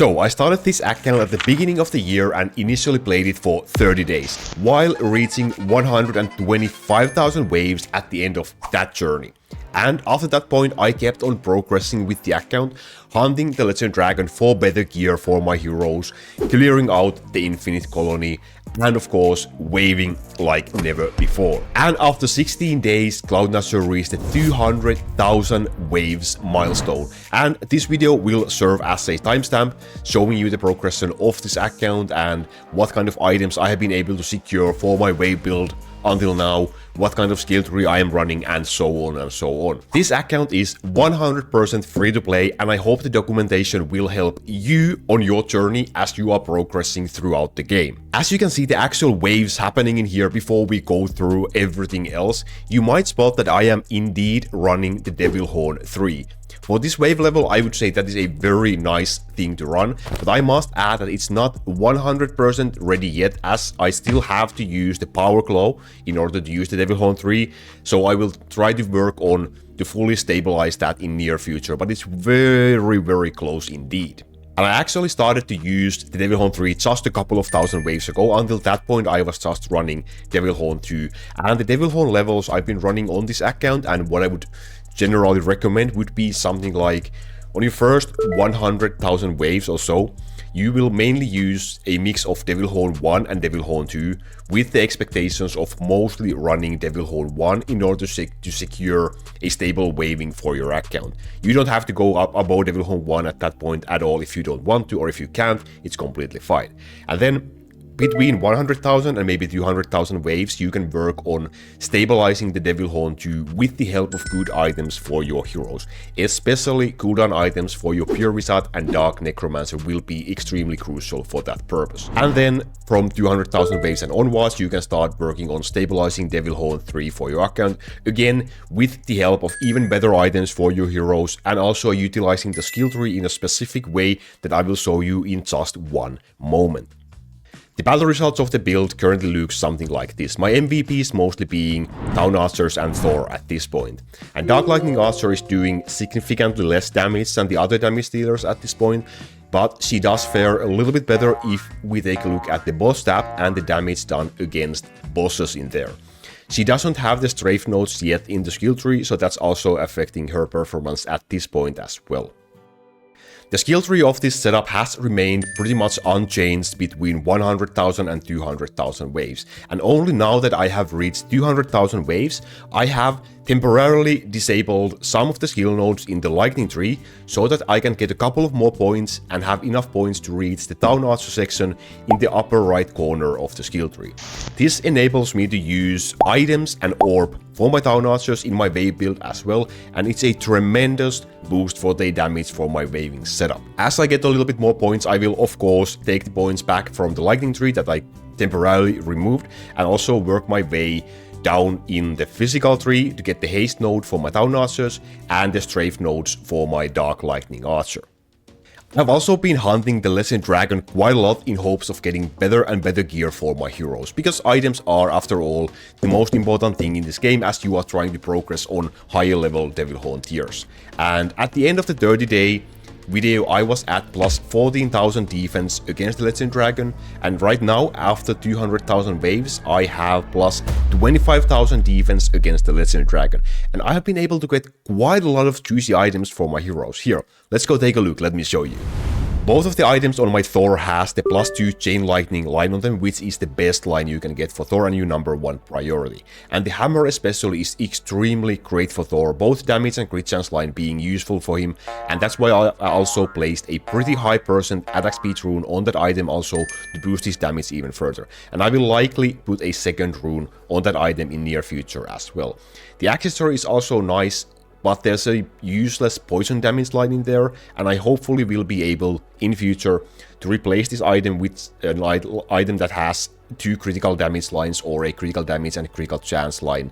So I started this account at the beginning of the year and initially played it for 30 days, while reaching 125,000 waves at the end of that journey. And after that point I kept on progressing with the account, hunting the Legend Dragon for better gear for my heroes, clearing out the Infinite Colony, and of course waving like never before. And after 16 days Cloudnasher reached the 200,000 waves milestone, and this video will serve as a timestamp showing you the progression of this account and what kind of items I have been able to secure for my wave build until now, what kind of skill tree I am running, and so on and so on. This account is 100% free to play, and I hope the documentation will help you on your journey as you are progressing throughout the game. As you can see the actual waves happening in here before we go through everything else, you might spot that I am indeed running the Devil Horn 3. For this wave level, I would say that is a very nice thing to run, but I must add that it's not 100% ready yet, as I still have to use the Power Claw in order to use the Devil Horn 3, so I will try to work on to fully stabilize that in near future, but it's very close indeed. And I actually started to use the Devil Horn 3 just a couple of thousand waves ago. Until that point I was just running Devil Horn 2, and the Devil Horn levels I've been running on this account, and what I would generally recommend would be something like on your first 100,000 waves or so, you will mainly use a mix of Devil Horn 1 and Devil Horn 2 with the expectations of mostly running Devil Horn 1 in order to secure a stable waving for your account. You don't have to go up above Devil Horn 1 at that point at all if you don't want to, or if you can't, it's completely fine. And then between 100,000 and maybe 200,000 waves, you can work on stabilizing the Devil Horn 2 with the help of good items for your heroes. Especially cooldown items for your Pure Wizard and Dark Necromancer will be extremely crucial for that purpose. And then from 200,000 waves and onwards, you can start working on stabilizing Devil Horn 3 for your account, again with the help of even better items for your heroes, and also utilizing the skill tree in a specific way that I will show you in just one moment. The battle results of the build currently look something like this. My MVPs mostly being Town Archers and Thor at this point. And Dark Lightning Archer is doing significantly less damage than the other damage dealers at this point, but she does fare a little bit better if we take a look at the boss stat and the damage done against bosses in there. She doesn't have the strafe nodes yet in the skill tree, so that's also affecting her performance at this point as well. The skill tree of this setup has remained pretty much unchanged between 100,000 and 200,000 waves, and only now that I have reached 200,000 waves, I have temporarily disabled some of the skill nodes in the lightning tree so that I can get a couple of more points and have enough points to reach the Town Archer section in the upper right corner of the skill tree. This enables me to use items and orb for my Town Archers in my wave build as well, and it's a tremendous boost for the damage for my waving setup. As I get a little bit more points, I will of course take the points back from the lightning tree that I temporarily removed, and also work my way down in the physical tree to get the haste node for my Town Archers and the strafe nodes for my Dark Lightning Archer. I've also been hunting the Legend Dragon quite a lot in hopes of getting better and better gear for my heroes, because items are, after all, the most important thing in this game as you are trying to progress on higher level Devil Horn tiers. And at the end of the 30-day video, I was at plus 14,000 defense against the Legend Dragon, and right now, after 200,000 waves, I have plus 25,000 defense against the Legend Dragon. And I have been able to get quite a lot of juicy items for my heroes. Here, let's go take a look, let me show you. Both of the items on my Thor has the +2 Chain Lightning line on them, which is the best line you can get for Thor and your #1 priority. And the hammer especially is extremely great for Thor, both damage and crit chance line being useful for him, and that's why I also placed a pretty high % attack speed rune on that item also to boost his damage even further. And I will likely put a second rune on that item in near future as well. The accessory is also nice, but there's a useless poison damage line in there, and I hopefully will be able in future to replace this item with an item that has 2 critical damage lines or a critical damage and critical chance line,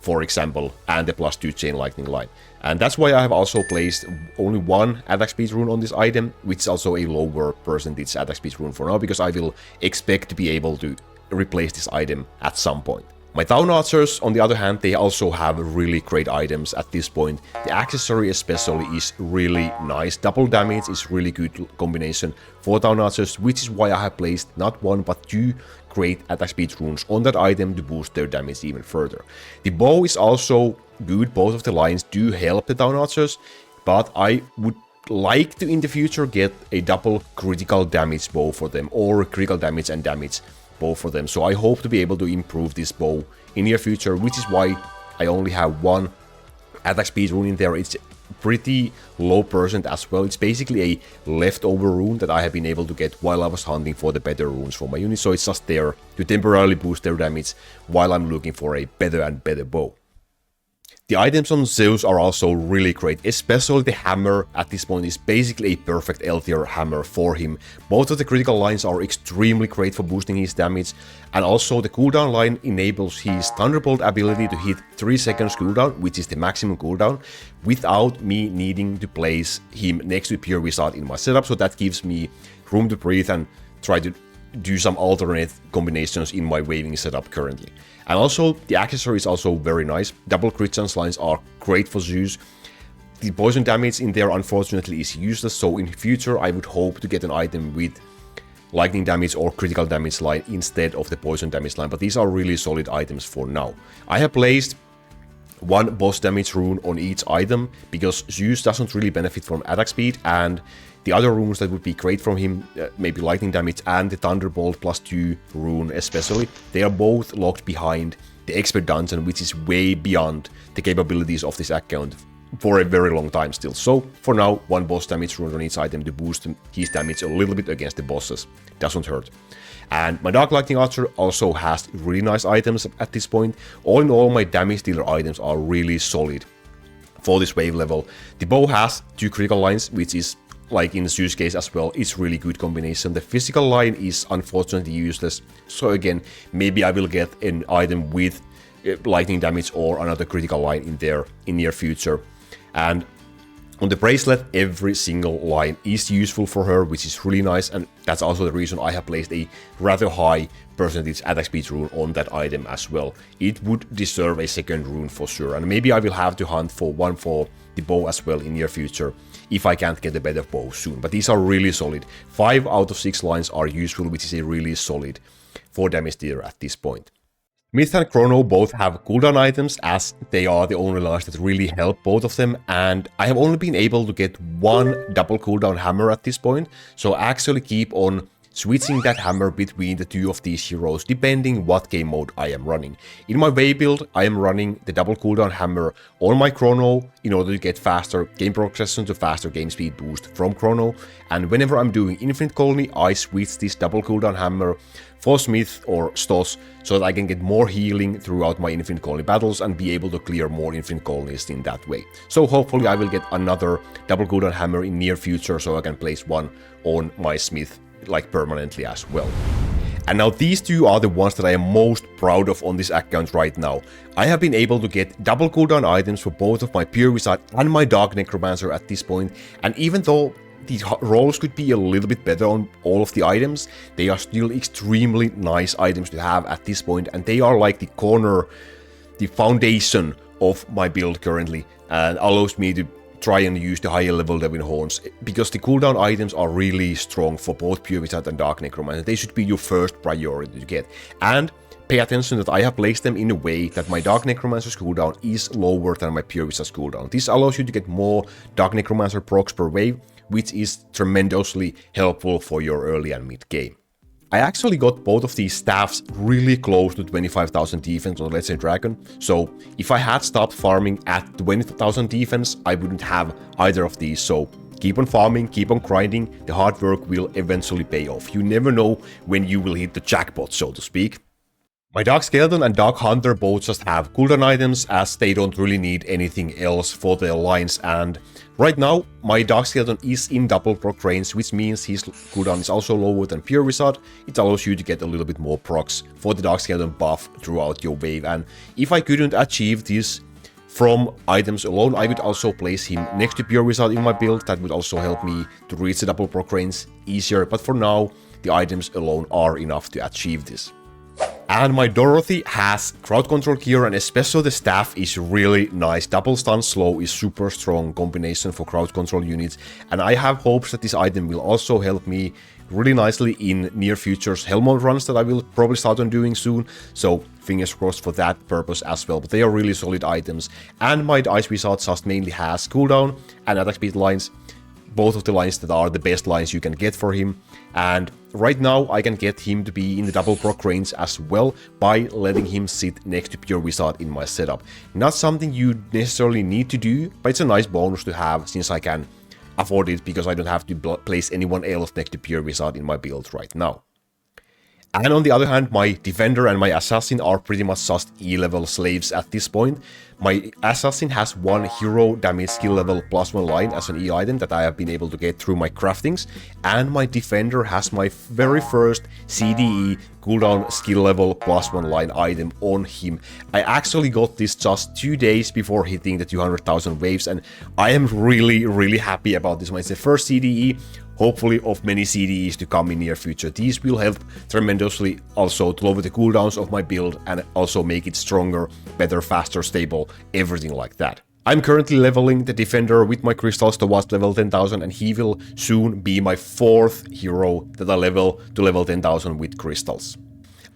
for example, and the +2 Chain Lightning line. And that's why I have also placed only one attack speed rune on this item, which is also a lower % attack speed rune for now, because I will expect to be able to replace this item at some point. My Town Archers, on the other hand, they also have really great items at this point. The accessory especially is really nice. Double damage is really good combination for Town Archers, which is why I have placed not one but two great attack speed runes on that item to boost their damage even further. The bow is also good. Both of the lines do help the Town Archers, but I would like to in the future get a double critical damage bow for them, or critical damage and damage bow for them. So I hope to be able to improve this bow in near future, which is why I only have one attack speed rune in there. It's pretty low percent as well. It's basically a leftover rune that I have been able to get while I was hunting for the better runes for my units, so it's just there to temporarily boost their damage while I'm looking for a better and better bow. The items on Zeus are also really great, especially the hammer at this point is basically a perfect L tier hammer for him. Both of the critical lines are extremely great for boosting his damage, and also the cooldown line enables his Thunderbolt ability to hit 3 seconds cooldown, which is the maximum cooldown, without me needing to place him next to Pure Wizard in my setup, so that gives me room to breathe and try to do some alternate combinations in my waving setup currently. And also, the accessory is also very nice. Double crit chance lines are great for Zeus. The poison damage in there unfortunately is useless, so in future I would hope to get an item with lightning damage or critical damage line instead of the poison damage line, but these are really solid items for now. I have placed one boss damage rune on each item because Zeus doesn't really benefit from attack speed, and the other runes that would be great from him, maybe lightning damage and the Thunderbolt +2 rune especially, they are both locked behind the expert dungeon, which is way beyond the capabilities of this account for a very long time still. So for now, one boss damage rune on each item to boost his damage a little bit against the bosses. Doesn't hurt. And my Dark Lightning Archer also has really nice items at this point. All in all, my damage dealer items are really solid for this wave level. The bow has 2 critical lines, which is, like in Zeus case as well, it's really good combination. The physical line is unfortunately useless, so again, maybe I will get an item with lightning damage or another critical line in there in near future. And on the bracelet, every single line is useful for her, which is really nice, and that's also the reason I have placed a rather high percentage attack speed rune on that item as well. It would deserve a second rune for sure, and maybe I will have to hunt for one for the bow as well in near future if I can't get a better bow soon. But these are really solid. 5 out of 6 lines are useful, which is a really solid 4 damage dealer at this point. Myth and Chrono both have cooldown items, as they are the only lines that really help both of them, and I have only been able to get one double cooldown hammer at this point, so I actually keep on switching that hammer between the two of these heroes depending what game mode I am running. In my wave build, I am running the double cooldown hammer on my Chrono in order to get faster game progression to faster game speed boost from Chrono, and whenever I'm doing Infinite Colony, I switch this double cooldown hammer for Smith or Stos so that I can get more healing throughout my Infinite Colony battles and be able to clear more Infinite Colonies in that way. So hopefully I will get another double cooldown hammer in near future so I can place one on my Smith like permanently as well. And now these two are the ones that I am most proud of on this account right now. I have been able to get double cooldown items for both of my Pure Wizard and my Dark Necromancer at this point, and even though the rolls could be a little bit better on all of the items, they are still extremely nice items to have at this point, and they are like the corner, the foundation of my build currently, and allows me to try and use the higher level Devin Horns, because the cooldown items are really strong for both Pure Wizard and Dark Necromancer. They should be your first priority to get. And pay attention that I have placed them in a way that my Dark Necromancer's cooldown is lower than my Pure Wizard's cooldown. This allows you to get more Dark Necromancer procs per wave, which is tremendously helpful for your early and mid game. I actually got both of these staffs really close to 25,000 defense on Let's Say Dragon, so if I had stopped farming at 20,000 defense, I wouldn't have either of these, so keep on farming, keep on grinding, the hard work will eventually pay off. You never know when you will hit the jackpot, so to speak. My Dark Skeleton and Dark Hunter both just have cooldown items, as they don't really need anything else for their lines, and right now my Dark Skeleton is in double proc range, which means his cooldown is also lower than Pure Wizard. It allows you to get a little bit more procs for the Dark Skeleton buff throughout your wave, and if I couldn't achieve this from items alone, I would also place him next to Pure Wizard in my build. That would also help me to reach the double proc range easier, but for now the items alone are enough to achieve this. And my Dorothy has crowd control gear, and especially the staff is really nice. Double stun slow is super strong combination for crowd control units, and I have hopes that this item will also help me really nicely in near future's Hellmount runs that I will probably start on doing soon, so fingers crossed for that purpose as well. But they are really solid items, and my Ice Wizard just mainly has cooldown and attack speed lines, both of the lines that are the best lines you can get for him. And right now I can get him to be in the double proc range as well by letting him sit next to Pure Wizard in my setup. Not something you necessarily need to do, but it's a nice bonus to have since I can afford it because I don't have to place anyone else next to Pure Wizard in my build right now. And on the other hand, my Defender and my Assassin are pretty much just E-level slaves at this point. My Assassin has one hero damage skill level +1 line as an E-item that I have been able to get through my craftings, and my Defender has my very first CDE cooldown skill level +1 line item on him. I actually got this just 2 days before hitting the 200,000 waves, and I am really happy about this one. It's the first CDE, hopefully of many CDEs to come in near future. These will help tremendously also to lower the cooldowns of my build and also make it stronger, better, faster, stable, everything like that. I'm currently leveling the Defender with my crystals towards level 10,000, and he will soon be my 4th hero that I level to level 10,000 with crystals.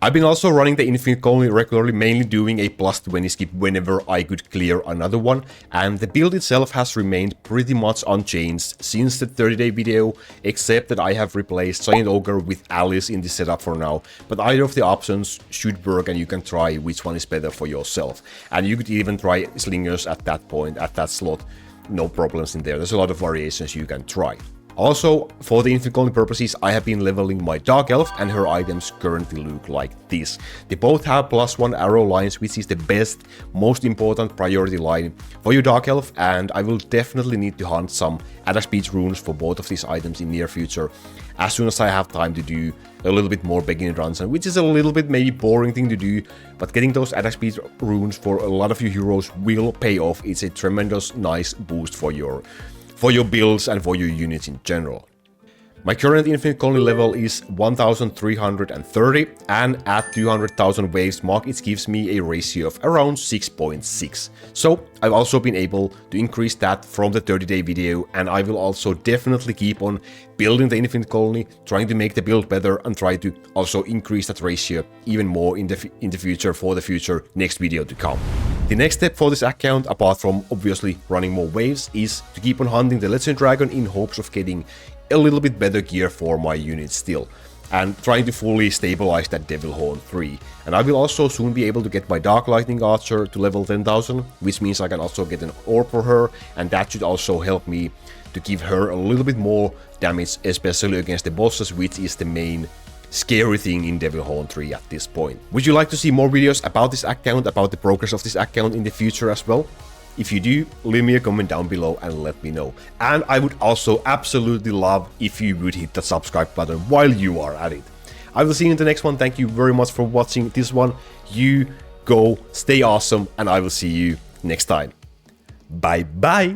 I've been also running the Infinite Colony regularly, mainly doing a +20 skip whenever I could clear another one, and the build itself has remained pretty much unchanged since the 30-day video, except that I have replaced Giant Ogre with Alice in the setup for now, but either of the options should work and you can try which one is better for yourself. And you could even try Slingers at that point, at that slot, no problems in there. There's a lot of variations you can try. Also, for the Infinite Colony purposes, I have been leveling my Dark Elf, and her items currently look like this. They both have +1 arrow lines, which is the best, most important priority line for your Dark Elf, and I will definitely need to hunt some attack speed runes for both of these items in near future, as soon as I have time to do a little bit more beginner runs, and which is a little bit maybe boring thing to do, but getting those attack speed runes for a lot of you heroes will pay off. It's a tremendous nice boost for your builds and for your units in general. My current Infinite Colony level is 1330, and at 200,000 waves mark it gives me a ratio of around 6.6. So I've also been able to increase that from the 30-day video, and I will also definitely keep on building the Infinite Colony, trying to make the build better and try to also increase that ratio even more in the future for the future next video to come. The next step for this account, apart from obviously running more waves, is to keep on hunting the Legend Dragon in hopes of getting a little bit better gear for my units still, and trying to fully stabilize that Devil Horn 3. And I will also soon be able to get my Dark Lightning Archer to level 10,000, which means I can also get an orb for her, and that should also help me to give her a little bit more damage, especially against the bosses, which is the main scary thing in Devil Horn 3 at this point. Would you like to see more videos about this account, about the progress of this account in the future as well? If you do, leave me a comment down below and let me know. And I would also absolutely love if you would hit the subscribe button while you are at it. I will see you in the next one. Thank you very much for watching this one. You go, stay awesome, and I will see you next time. Bye bye!